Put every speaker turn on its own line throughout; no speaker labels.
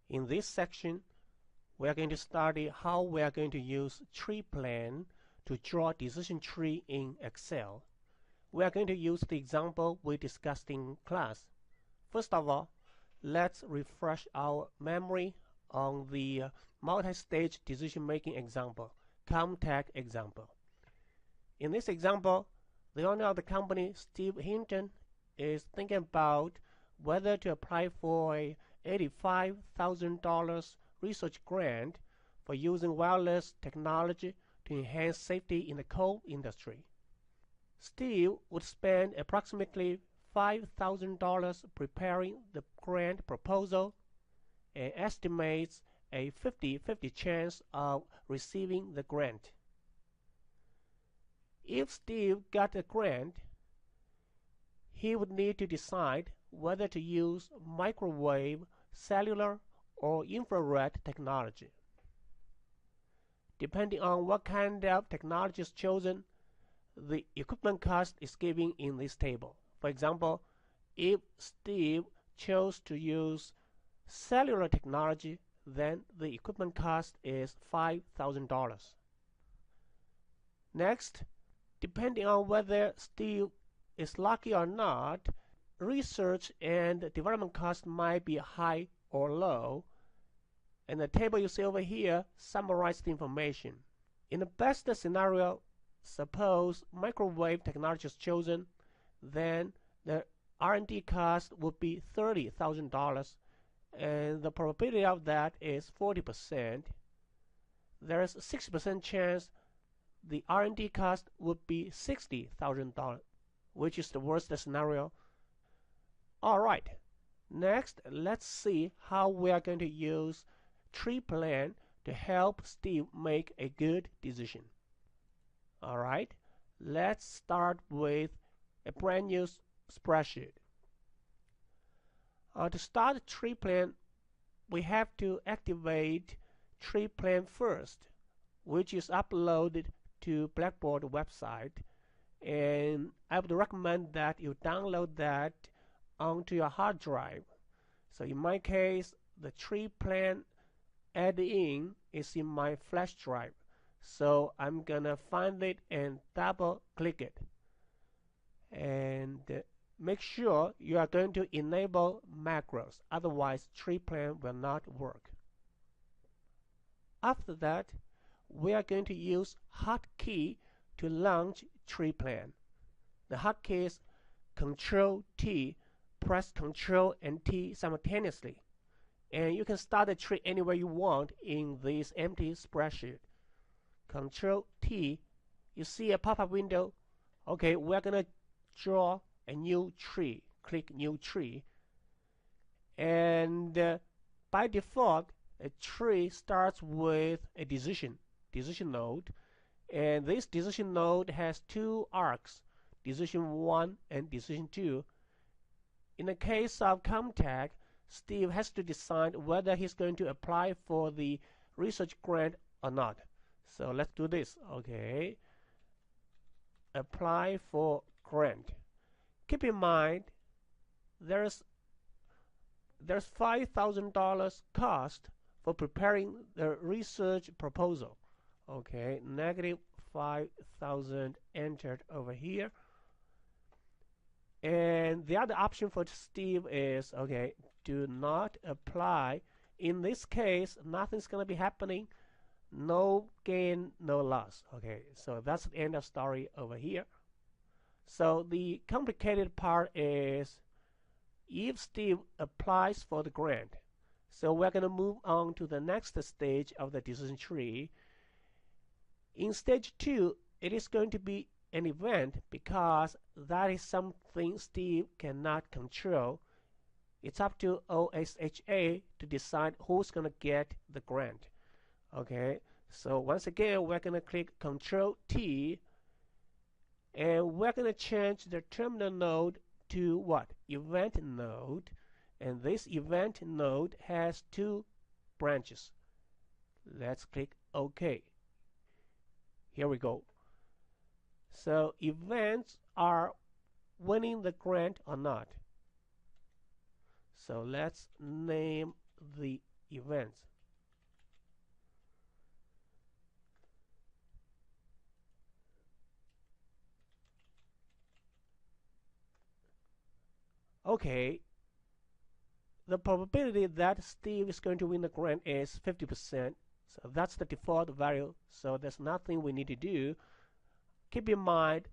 In this section, we are going to study how we are going to use TreePlan to draw decision tree in Excel. We are going to use the example we discussed in class. First of all, let's refresh our memory on the multi-stage decision-making example, ComTech example. In this example, the owner of the company, Steve Hinton, is thinking about whether to apply for a $85,000 research grant for using wireless technology to enhance safety in the coal industry. Steve would spend approximately $5,000 preparing the grant proposal and estimates a 50-50 chance of receiving the grant. If Steve got the grant, he would need to decide whether to use microwave, cellular, or infrared technology. Depending on what kind of technology is chosen, the equipment cost is given in this table. For example, if Steve chose to use cellular technology, then the equipment cost is $5,000. Next, depending on whether Steve is lucky or not, research and development costs might be high or low, and the table you see over here summarizes the information. In the best scenario, suppose microwave technology is chosen, then the R&D cost would be $30,000, and the probability of that is 40%. There is a 60% chance the R&D cost would be $60,000, which is the worst scenario. All right, next let's see how we are going to use TreePlan to help Steve make a good decision. All right, let's start with a brand new spreadsheet. To start TreePlan, we have to activate TreePlan first, which is uploaded to Blackboard website, and I would recommend that you download that onto your hard drive. So in my case, the TreePlan add-in is in my flash drive, so I'm gonna find it and double click it, and make sure you are going to enable macros, otherwise TreePlan will not work. After that, we are going to use hotkey to launch TreePlan. The hotkey is Control T, press Control and T simultaneously, and you can start the tree anywhere you want in this empty spreadsheet. Control T, you see a pop-up window. Okay, we're gonna draw a new tree. Click New Tree, and by default, a tree starts with a decision node, and this decision node has two arcs, decision 1 and decision 2. In the case of ComTech, Steve has to decide whether he's going to apply for the research grant or not. So let's do this. Okay, apply for grant. Keep in mind there's $5,000 cost for preparing the research proposal. Okay, negative 5,000 entered over here. And the other option for Steve is, okay, do not apply. In this case, nothing's going to be happening. No gain, no loss. Okay, so that's the end of story over here. So the complicated part is if Steve applies for the grant. So we're going to move on to the next stage of the decision tree. In stage 2, it is going to be an event because that is something Steve cannot control. It's up to OSHA to decide who's going to get the grant. Okay, so once again, we're going to click Control T, and we're going to change the terminal node to what? Event node, and this event node has two branches. Let's click OK. Here we go. So events are winning the grant or not. So let's name the events. Okay, the probability that Steve is going to win the grant is 50%. So that's the default value. So there's nothing we need to do. Keep in mind,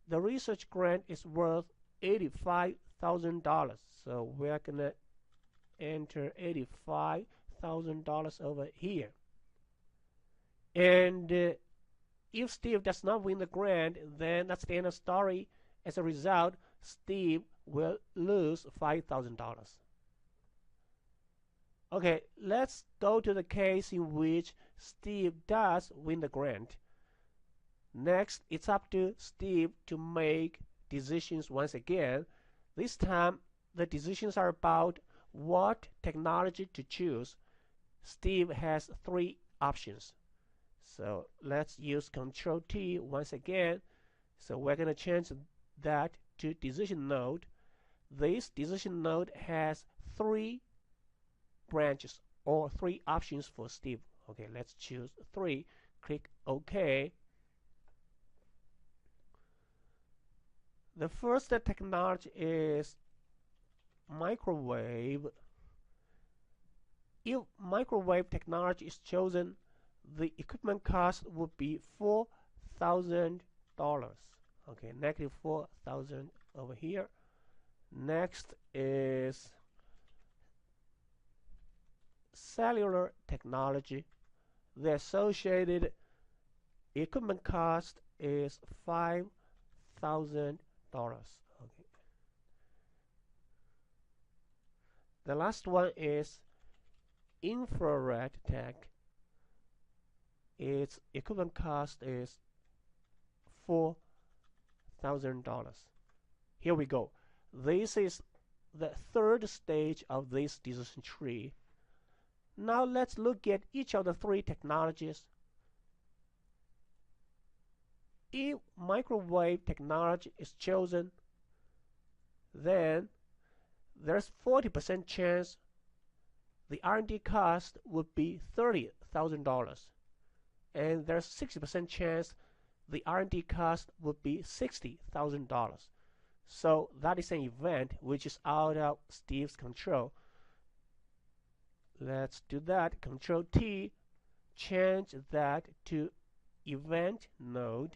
the research grant is worth $85,000. So we're going to enter $85,000 over here. And if Steve does not win the grant, then that's the end of the story. As a result, Steve will lose $5,000. Okay, let's go to the case in which Steve does win the grant. Next, it's up to Steve to make decisions once again. This time, the decisions are about what technology to choose. Steve has three options. So let's use Control T once again. So we're going to change that to decision node. This decision node has three branches or three options for Steve. Okay, let's choose 3. Click OK. The first technology is microwave. If microwave technology is chosen, the equipment cost would be $4,000. Okay, negative 4,000 over here. Next is cellular technology. The associated equipment cost is $5,000. Okay. The last one is infrared tech. Its equipment cost is $4,000. Here we go. This is the third stage of this decision tree. Now let's look at each of the three technologies. If microwave technology is chosen, then there's 40% chance the R&D cost would be $30,000, and there's 60% chance the R&D cost would be $60,000. So that is an event which is out of Steve's control. Let's do that. Control T, change that to event node,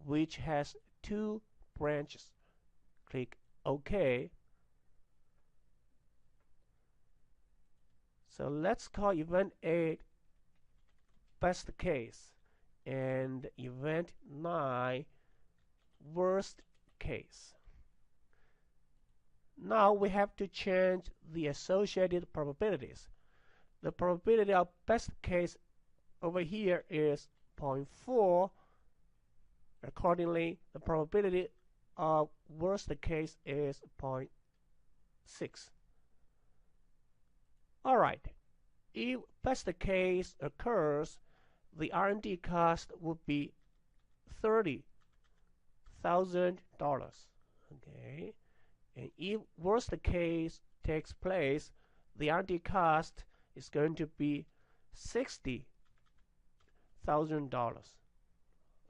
which has 2 branches. Click OK. So let's call event 8 best case and event 9 worst case. Now we have to change the associated probabilities. The probability of best case over here is 0.4. Accordingly, the probability of worst case is 0.6. Alright, if best case occurs, the R&D cost would be $30,000. Okay, and if worst case takes place, the R&D cost is going to be $60,000.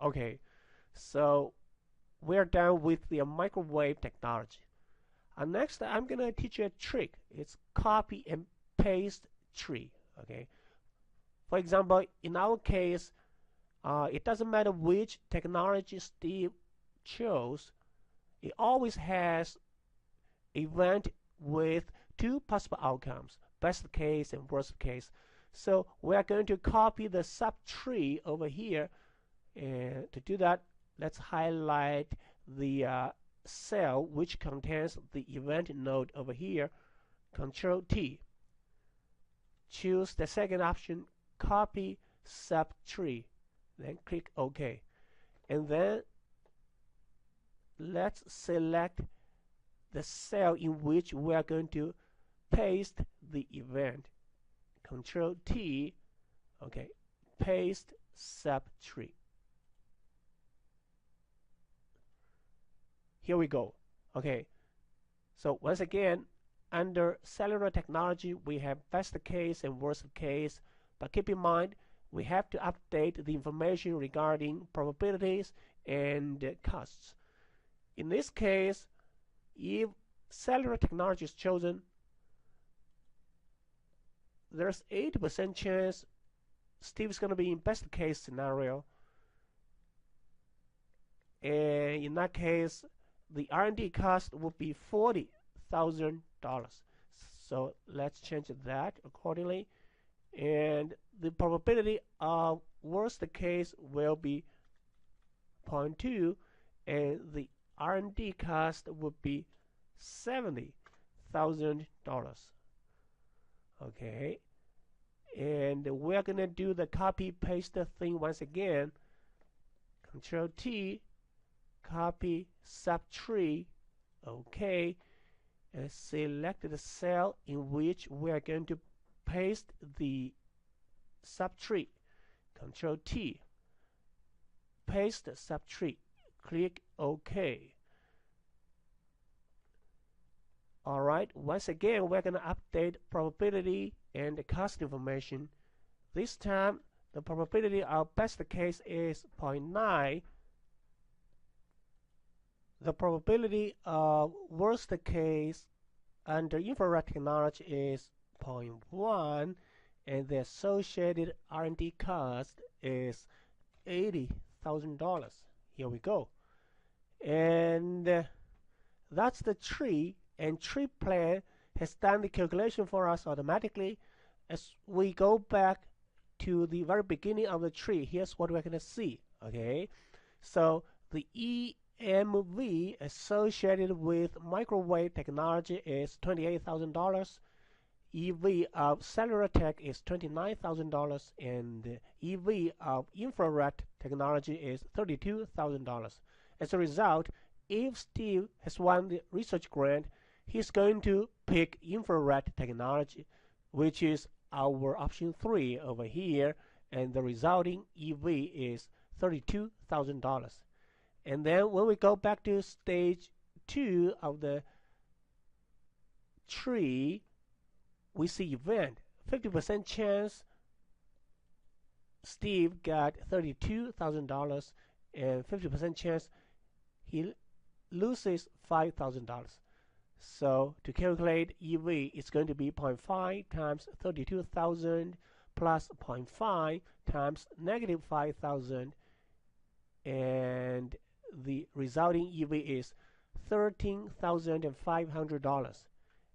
Okay, so we're done with the microwave technology. Next, I'm going to teach you a trick. It's copy and paste tree. Okay, for example, in our case, it doesn't matter which technology Steve chose. It always has event with 2 possible outcomes, best case and worst case. So we are going to copy the subtree over here, and to do that, let's highlight the cell which contains the event node over here. Control T. Choose the second option, copy subtree, then click OK. And then let's select the cell in which we are going to paste the event. Control T, okay, paste subtree. Here we go. Okay, so once again, under cellular technology, we have best case and worst case, but keep in mind we have to update the information regarding probabilities and costs. In this case, if cellular technology is chosen, there's 80% chance Steve is going to be in best case scenario, and in that case the R&D cost would be $40,000. So let's change that accordingly, and the probability of worst case will be 0.2, and the R&D cost would be $70,000. Okay, and we're gonna do the copy paste thing once again. Control T, copy subtree. Okay, and select the cell in which we are going to paste the subtree. Control T, paste subtree. Click OK. Alright, once again we're going to update probability and the cost information. This time the probability of best case is 0.9. The probability of worst case under infrared technology is 0.1, and the associated R&D cost is $80,000. Here we go. And that's the tree, and TreePlan has done the calculation for us automatically. As we go back to the very beginning of the tree, here's what we're going to see. Okay, so the EMV associated with microwave technology is $28,000. EV of cellular tech is $29,000, and EV of infrared technology is $32,000. As a result, if Steve has won the research grant, he's going to pick infrared technology, which is our option 3 over here, and the resulting EV is $32,000. And then when we go back to stage 2 of the tree, we see event 50% chance Steve got $32,000, and 50% chance he loses $5,000. So to calculate EV, it's going to be 0.5 times 32,000 plus 0.5 times negative 5,000, and the resulting EV is $13,500.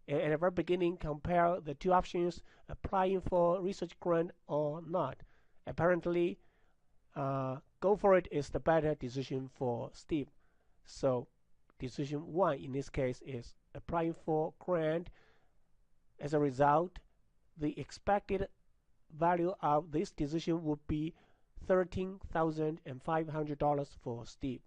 And at the very beginning, compare the two options, applying for research grant or not. Apparently, go for it is the better decision for Steve. So decision 1 in this case is applying for grant. As a result, the expected value of this decision would be $13,500 for Steve.